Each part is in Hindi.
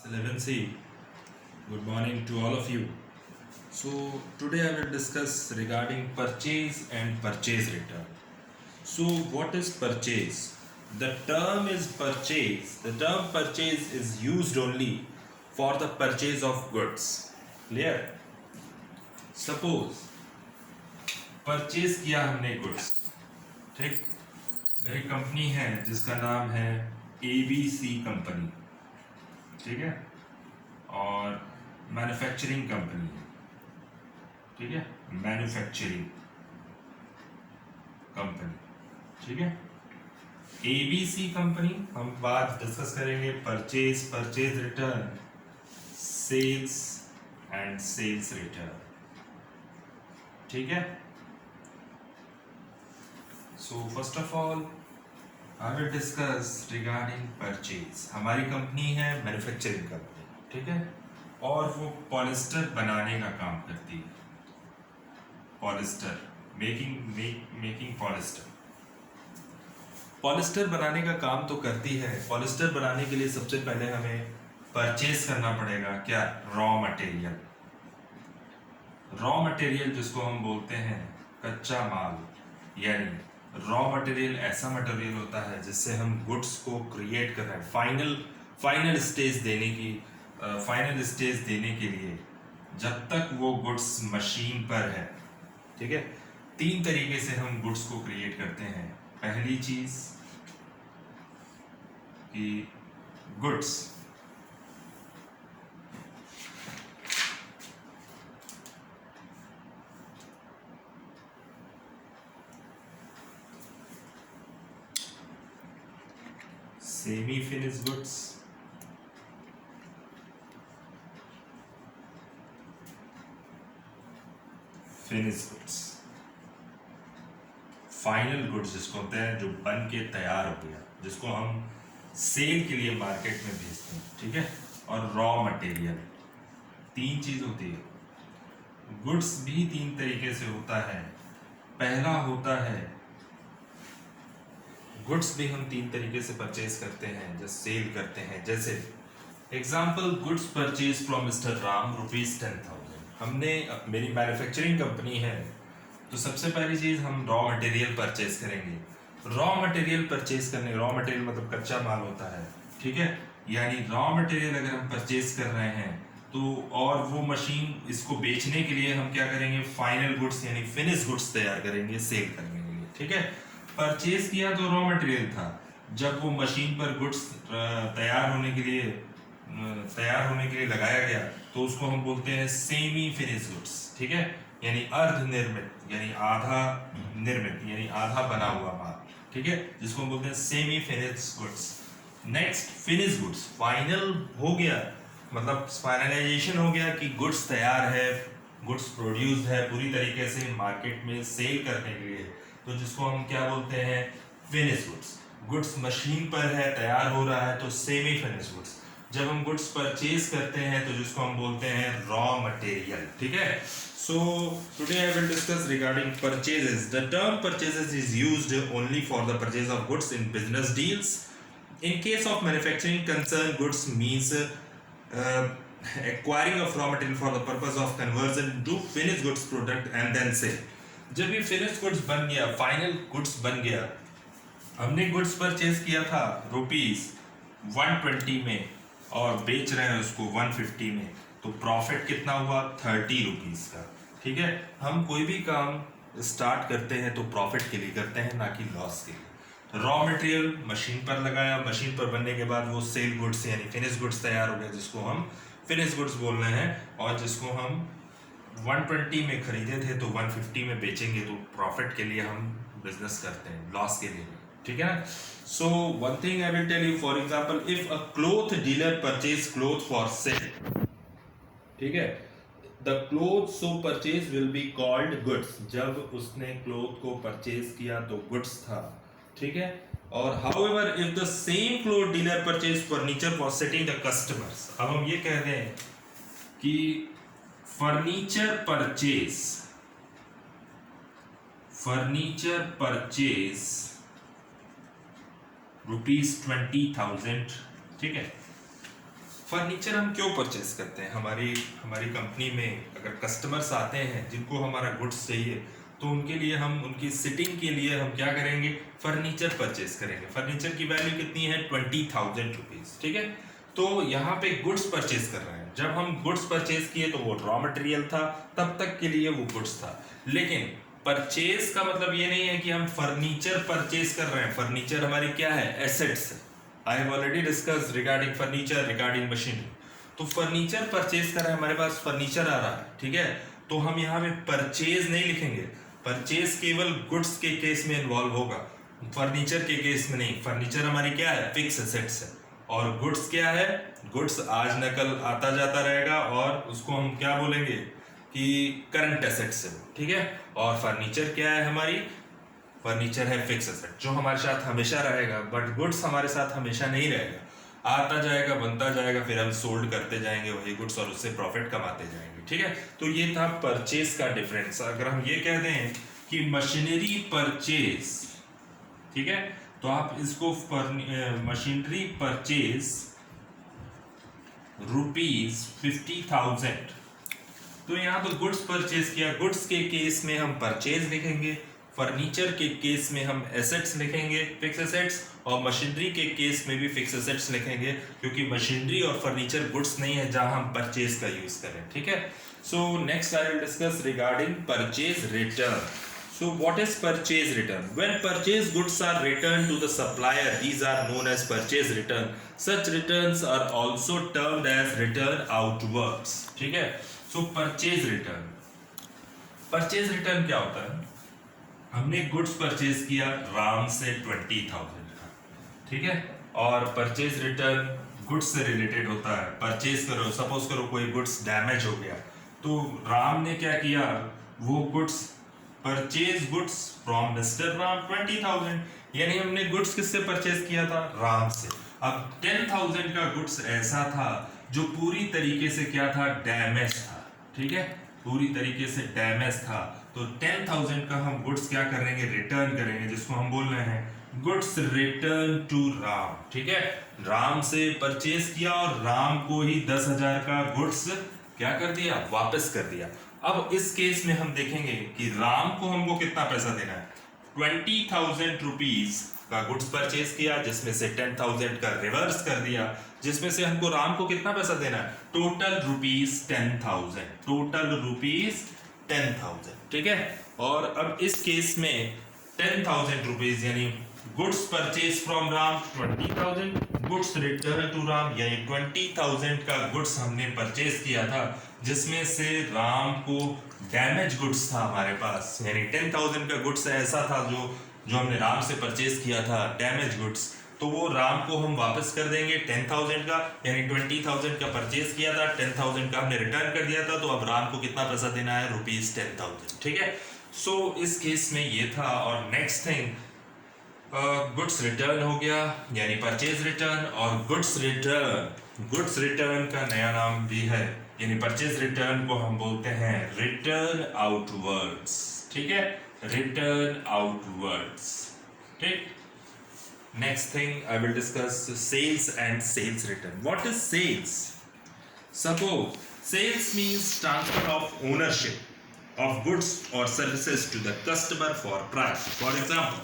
11C. Good morning to all of you. So today I will discuss regarding purchase and purchase return. So what is purchase? The term is purchase. The term purchase is used only for the purchase of goods. Clear? Suppose purchase किया हमने गुड्स, ठीक, मेरी कंपनी है जिसका नाम है ABC कंपनी, ठीक है, और मैन्युफैक्चरिंग कंपनी है, ठीक है, मैन्युफैक्चरिंग कंपनी, ठीक है, ABC कंपनी। हम बात डिस्कस करेंगे purchase, purchase return, sales and sales return, ठीक है। So first of all, I will discuss regarding purchase. हमारी कंपनी है मैन्युफैक्चरिंग कंपनी, ठीक है, और वो पॉलिस्टर बनाने का काम करती है, पॉलिस्टर मेकिंग पॉलिस्टर। पॉलिस्टर बनाने का काम तो करती है। पॉलिस्टर बनाने के लिए सबसे पहले हमें परचेज करना पड़ेगा क्या? Raw material. रॉ मटेरियल जिसको हम बोलते हैं कच्चा माल, यानी रॉ मटेरियल ऐसा मटेरियल होता है जिससे हम गुड्स को क्रिएट कर रहे हैं, फाइनल स्टेज देने के लिए, जब तक वो गुड्स मशीन पर है, ठीक है। तीन तरीके से हम गुड्स को क्रिएट करते हैं। पहली चीज कि goods semi finish goods, finish goods, final goods जिसको होते हैं जो बन के तैयार हो गया, जिसको हम सेल के लिए मार्केट में भेजते हैं, ठीक है, और रॉ मटेरियल। तीन चीज होती है। गुड्स भी तीन तरीके से होता है। पहला होता है गुड्स भी हम तीन तरीके से परचेज करते हैं, जो सेल करते हैं। जैसे example, goods purchase from mister Ram ₹10,000। हमने, मेरी मैन्युफैक्चरिंग कंपनी है, तो सबसे पहली चीज हम रॉ मटेरियल परचेज करेंगे। रॉ मटेरियल परचेज करने, रॉ मटेरियल मतलब कच्चा माल होता है, ठीक है, यानी रॉ मटेरियल अगर हम परचेज कर रहे हैं तो, और वो मशीन इसको बेचने के लिए हम क्या करेंगे? फाइनल गुड्स यानी फिनिश गुड्स तैयार करेंगे सेल करने के लिए, ठीक है। परचेज किया तो रॉ मटेरियल था, जब वो मशीन पर गुड्स तैयार होने के लिए लगाया गया तो उसको हम बोलते हैं सेमी फिनिश गुड्स, ठीक है, यानी अर्ध निर्मित, यानी आधा निर्मित, यानी आधा बना हुआ माल, ठीक है, जिसको हम बोलते हैं semi finish goods. Next, finish goods, final हो गया, मतलब फाइनलाइजेशन हो गया कि गुड्स तैयार है, गुड्स प्रोड्यूस्ड है पूरी तरीके से मार्केट में सेल करने के लिए, तो जिसको हम क्या बोलते हैं? Finish goods. गुड्स मशीन पर है, तैयार हो रहा है, तो सेमी फिनिश गुड्स। जब हम गुड्स परचेज करते हैं तो जिसको हम बोलते हैं रॉ मटेरियल, ठीक है। So today I will discuss regarding purchases. The term purchases is used only for the purchase of goods in business deals. In case of manufacturing concern, goods means acquiring of raw material for the purpose of conversion to finished goods product and then sale। जब ये फिनिश गुड्स बन गया, फाइनल गुड्स बन गया, हमने गुड्स परचेज किया था ₹120 में और बेच रहे हैं उसको 150 में, तो प्रॉफिट कितना हुआ? ₹30 का, ठीक है। हम कोई भी काम स्टार्ट करते हैं तो प्रॉफिट के लिए करते हैं, ना कि लॉस के लिए। रॉ मटेरियल मशीन पर लगाया, मशीन पर बनने के बाद वो सेल गुड्स यानी फिनिश गुड्स तैयार हो गया, जिसको हम फिनिश गुड्स बोल रहे हैं, और जिसको हम 120 में खरीदे थे तो 150 में बेचेंगे, तो प्रॉफिट के लिए हम बिजनेस करते हैं, लॉस के लिए, ठीक है ना। So one thing I will tell you, for example, if a cloth dealer purchase cloth for sale, ठीक है, the cloth so purchase will be called goods. जब उसने क्लोथ को परचेज किया तो गुड्स था, ठीक है। और however if the same cloth dealer purchase furniture for setting the customers, अब हम ये कह रहे हैं कि फर्नीचर परचेज ₹20,000, ठीक है, फर्नीचर हम क्यों परचेज करते हैं? हमारी हमारी कंपनी में अगर कस्टमर्स आते हैं जिनको हमारा गुड्स चाहिए, तो उनके लिए हम उनकी सिटिंग के लिए हम क्या करेंगे? फर्नीचर परचेज करेंगे। फर्नीचर की वैल्यू कितनी है? 20,000 रुपीज। ठीक है, तो यहाँ पे गुड्स परचेज कर रहे हैं। जब हम गुड्स परचेज किए तो वो रॉ मटेरियल था, तब तक के लिए वो गुड्स था। लेकिन परचेज का मतलब ये नहीं है कि हम फर्नीचर परचेज कर रहे हैं। फर्नीचर हमारी क्या है? एसेट्स है। I have already discuss regarding furniture, regarding machinery. तो फर्नीचर परचेज कर रहे हैं, हमारे पास फर्नीचर आ रहा है, ठीक है, तो हम यहाँ पे परचेज नहीं लिखेंगे। परचेज केवल गुड्स के केस में इन्वॉल्व होगा, फर्नीचर के केस में नहीं। फर्नीचर हमारी क्या है? फिक्स एसेट्स है। और गुड्स क्या है? गुड्स आज न कल आता जाता रहेगा, और उसको हम क्या बोलेंगे कि करंट एसेट्स है, ठीक है। और फर्नीचर क्या है? हमारी फर्नीचर है फिक्स एसेट जो हमारे साथ हमेशा रहेगा, बट गुड्स हमारे साथ हमेशा नहीं रहेगा, आता जाएगा, बनता जाएगा, फिर हम सोल्ड करते जाएंगे वही गुड्स और उससे प्रॉफिट कमाते जाएंगे, ठीक है। तो ये था परचेज का डिफरेंस। अगर हम ये कह दें कि मशीनरी परचेज, ठीक है, तो आप इसको मशीनरी परचेज ₹50,000, तो यहाँ तो गुड्स परचेज किया। गुड्स के केस में हम परचेज लिखेंगे, फर्नीचर के केस में हम एसेट्स लिखेंगे, फिक्स एसेट्स, और मशीनरी के केस में भी फिक्स एसेट्स लिखेंगे, क्योंकि मशीनरी और फर्नीचर गुड्स नहीं है जहां हम परचेज का यूज करें, ठीक है। So next I will discuss regarding purchase return. So what is purchase return? When purchase goods are returned to the supplier, these are known as purchase return. Such returns are also termed as return outwards. ठीक है? So purchase return. Purchase return क्या होता है? हमने गुड्स परचेज किया राम से 20,000 का, ठीक है, और परचेज रिटर्न गुड्स से रिलेटेड होता है। परचेज करो, सपोज करो कोई गुड्स डैमेज हो गया, तो राम ने क्या किया? वो goods purchase goods from mister Ram 20,000, यानी हमने गुड्स किससे परचेज किया था? राम से। अब 10,000 का गुड्स ऐसा था जो पूरी तरीके से क्या था? डैमेज था, ठीक है, पूरी तरीके से डैमेज था। तो 10,000 का हम गुड्स क्या करेंगे? रिटर्न करेंगे, जिसको हम बोल रहे हैं गुड्स रिटर्न टू राम, ठीक है। राम से परचेज किया और राम को ही 10,000 का गुड्स क्या कर दिया? वापस कर दिया। अब इस केस में हम देखेंगे कि राम को हमको कितना पैसा देना है? 20,000 रुपीज का गुड्स परचेज किया, जिसमें से 10,000 का रिवर्स कर दिया, जिसमें से हमको राम को कितना पैसा देना है? टोटल रुपीज 10,000, टोटल रुपीज 10,000, ठीक है। और अब इस केस में 10,000 रुपीज यानी goods purchase from Ram 20,000, goods return to Ram यानी 20,000 का गुड्स हमने परचेज किया था, जिसमें से राम को डैमेज गुड्स था हमारे पास, यानी 10,000 का गुड्स ऐसा था जो हमने राम से परचेज किया था, डैमेज गुड्स, तो वो राम को हम वापस कर देंगे 10,000 का, यानी 20,000 का परचेज किया था, 10,000 का हमने रिटर्न कर दिया था, तो अब राम को कितना पैसा देना है? ₹10,000, ठीक है। सो इस केस में ये था। और नेक्स्ट थिंग, गुड्स रिटर्न हो गया यानी परचेज रिटर्न, और गुड्स रिटर्न का नया नाम भी है, यानी परचेज रिटर्न को हम बोलते हैं रिटर्न आउटवर्ड्स, ठीक है, रिटर्न आउटवर्ड्स, ठीक। Next thing I will discuss sales and sales return. What is sales? Suppose sales means transfer of ownership of goods or services to the customer for price. For example,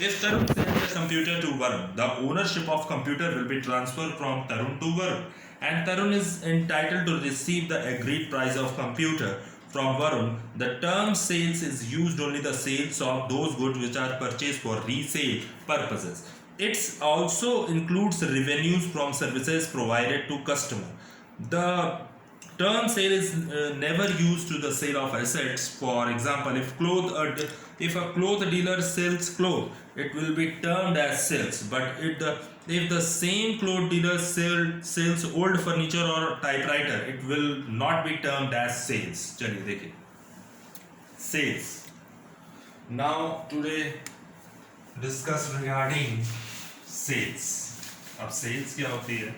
if Tarun sells a computer to Varun, the ownership of computer will be transferred from Tarun to Varun, and Tarun is entitled to receive the agreed price of computer from Varun. The term sales is used only the sales of those goods which are purchased for resale purposes. It also includes revenues from services provided to customer. The term sale is never used to the sale of assets. For example, if a cloth dealer sells clothes, it will be termed as sales. But if the same cloth dealer sells old furniture or typewriter, it will not be termed as sales. चलिए देखिए, sales. Now today discuss regarding sales. अब sales क्या होती है?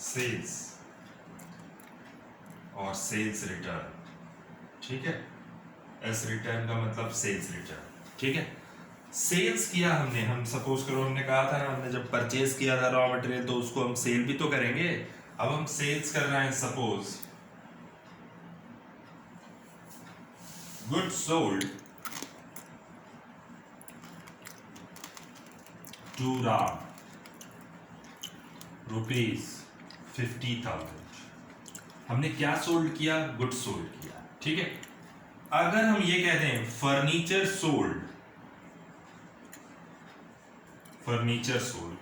सेल्स और सेल्स रिटर्न, ठीक है। एस रिटर्न का मतलब सेल्स रिटर्न, ठीक है। सेल्स किया हमने, हम सपोज करो हमने कहा था ना, हमने जब परचेज किया था रॉ मटेरियल तो उसको हम सेल भी तो करेंगे। अब हम सेल्स कर रहे हैं, suppose goods sold to Ram ₹50,000। हमने क्या सोल्ड किया? गुड्स सोल्ड किया, ठीक है। अगर हम ये कहते हैं फर्नीचर सोल्ड,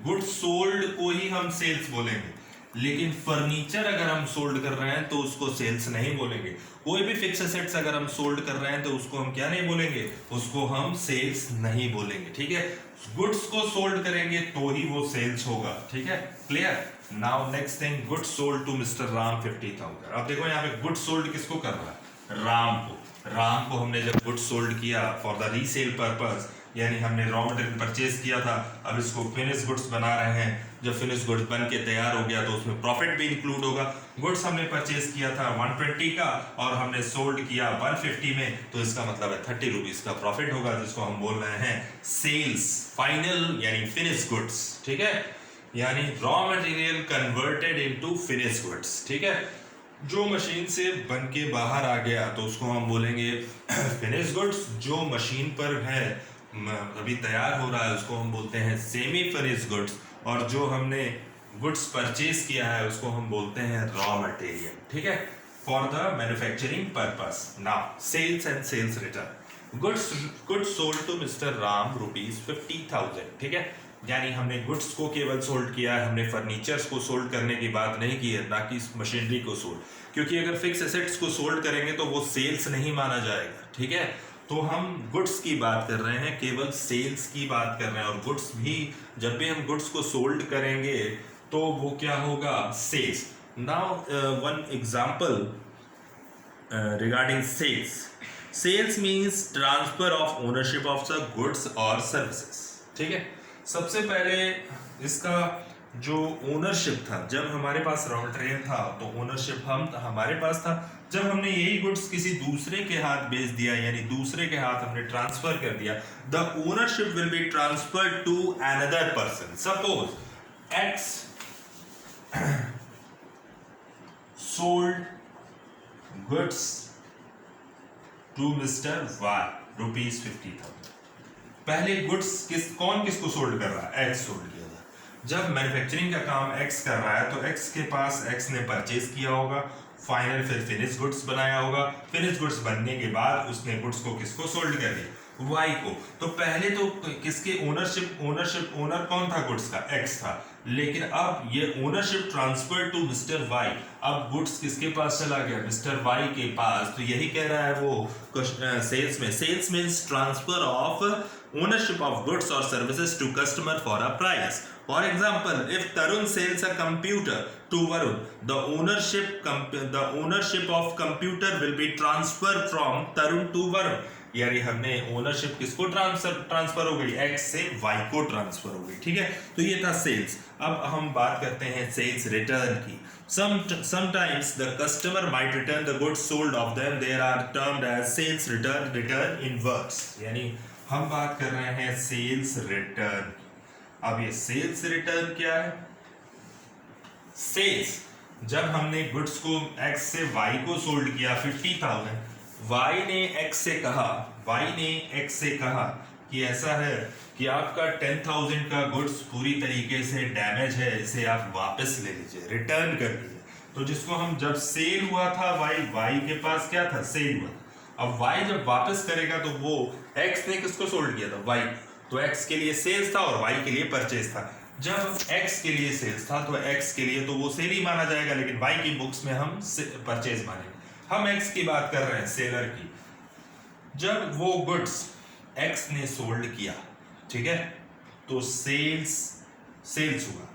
गुड्स सोल्ड को ही हम सेल्स बोलेंगे, लेकिन फर्नीचर अगर हम सोल्ड कर रहे हैं तो उसको सेल्स नहीं बोलेंगे। कोई भी फिक्स एसेट्स अगर हम सोल्ड कर रहे हैं तो उसको हम क्या नहीं बोलेंगे? उसको हम सेल्स नहीं बोलेंगे, ठीक है। गुड्स को सोल्ड करेंगे तो ही वो सेल्स होगा, ठीक है। Clear? Now next thing, goods sold to mister Ram 50,000। अब देखो यहाँ पे गुड्स सोल्ड किसको कर रहा है? राम को। राम को हमने जब गुड्स सोल्ड किया फॉर द रीसेल पर्पस, यानी हमने रॉ मटेरियल परचेज किया था, अब इसको फिनिश गुड्स बना रहे हैं। जब फिनिश गुड्स बन के तैयार हो गया तो उसमें प्रॉफिट भी इंक्लूड होगा। गुड्स हमने परचेज किया था 120 का और हमने सोल्ड किया 150 में, तो इसका मतलब है 30 रुपीज का प्रॉफिट होगा, जिसको हम बोल रहे हैं सेल्स फाइनल यानी फिनिश गुड्स, ठीक है। यानी raw material converted into finish goods, ठीक है। जो मशीन से बन के बाहर आ गया तो उसको हम बोलेंगे फिनिश गुड्स। जो मशीन पर है, अभी तैयार हो रहा है, उसको हम बोलते हैं सेमी फिनिश गुड्स। और जो हमने गुड्स परचेज किया है उसको हम बोलते हैं रॉ मटेरियल, ठीक है, for the manufacturing purpose. Now sales and sales return. Goods sold to mister Ram ₹50,000, ठीक है। यानी हमने गुड्स को केवल सोल्ड किया है, हमने फर्नीचर्स को सोल्ड करने की बात नहीं की है, ना कि मशीनरी को सोल्ड, क्योंकि अगर फिक्स एसेट्स को सोल्ड करेंगे तो वो सेल्स नहीं माना जाएगा, ठीक है। तो हम गुड्स की बात कर रहे हैं, केवल सेल्स की बात कर रहे हैं। और गुड्स भी, जब भी हम गुड्स को सोल्ड करेंगे तो वो क्या होगा? Sales. Now one example regarding sales. Sales means transfer of ownership of the goods और सर्विसेज, ठीक है। सबसे पहले इसका जो ओनरशिप था, जब हमारे पास रॉ मटेरियल था तो ओनरशिप हमारे पास था। जब हमने यही गुड्स किसी दूसरे के हाथ बेच दिया, यानी दूसरे के हाथ हमने ट्रांसफर कर दिया, the ownership will be transferred to another person. Suppose X sold goods to mister Y ₹50,000। पहले गुड्स कौन किसको सोल्ड कर रहा है? एक्स सोल्ड किया था। जब मैन्युफैक्चरिंग का काम एक्स कर रहा है तो एक्स के पास एक्स ने परचेज किया होगा, फाइनल फिर फिनिश गुड्स बनाया होगा। फिनिश गुड्स बनने के बाद उसने गुड्स को किसको सोल्ड कर दिया? वाई को। तो पहले तो किसके ओनर कौन था? गुड्स का, एक्स था। लेकिन अब ये ownership transfer to mister Y. अब गुड्स किसके पास चला गया? मिस्टर वाई के पास। तो यही कह रहा है वो सेल्स में। Sales means transfer of ownership of goods or services to customer for a price. For example, if Tarun sells a computer to Varun, the ownership of computer will be transferred from Tarun to Varun. यानी हमने ओनरशिप किसको ट्रांसफर हो गई? एक्स से वाई को ट्रांसफर हो गई, ठीक है। तो ये था सेल्स। अब हम बात करते हैं सेल्स रिटर्न की। Sometimes the customer might return the goods sold of them. They are termed as sales return in works. यानी हम बात कर रहे हैं सेल्स रिटर्न। अब ये सेल्स रिटर्न क्या है? सेल्स, जब हमने गुड्स को एक्स से वाई को सोल्ड किया 50,000, वाई ने एक्स से कहा कि ऐसा है कि आपका 10,000 का गुड्स पूरी तरीके से डैमेज है, इसे आप वापस ले लीजिए, रिटर्न कर लीजिए। तो जिसको हम, जब सेल हुआ था वाई के पास क्या था? सेल हुआ। अब वाई जब वापस करेगा तो वो एक्स ने किसको सोल्ड किया था? वाई। तो एक्स के लिए सेल्स था और वाई के लिए परचेज था। जब एक्स के लिए सेल्स था तो एक्स के लिए तो वो सेल ही माना जाएगा, लेकिन वाई की बुक्स में हम परचेज मानेंगे। हम एक्स की बात कर रहे हैं, सेलर की। जब वो गुड्स एक्स ने सोल्ड किया, ठीक है, तो सेल्स हुआ।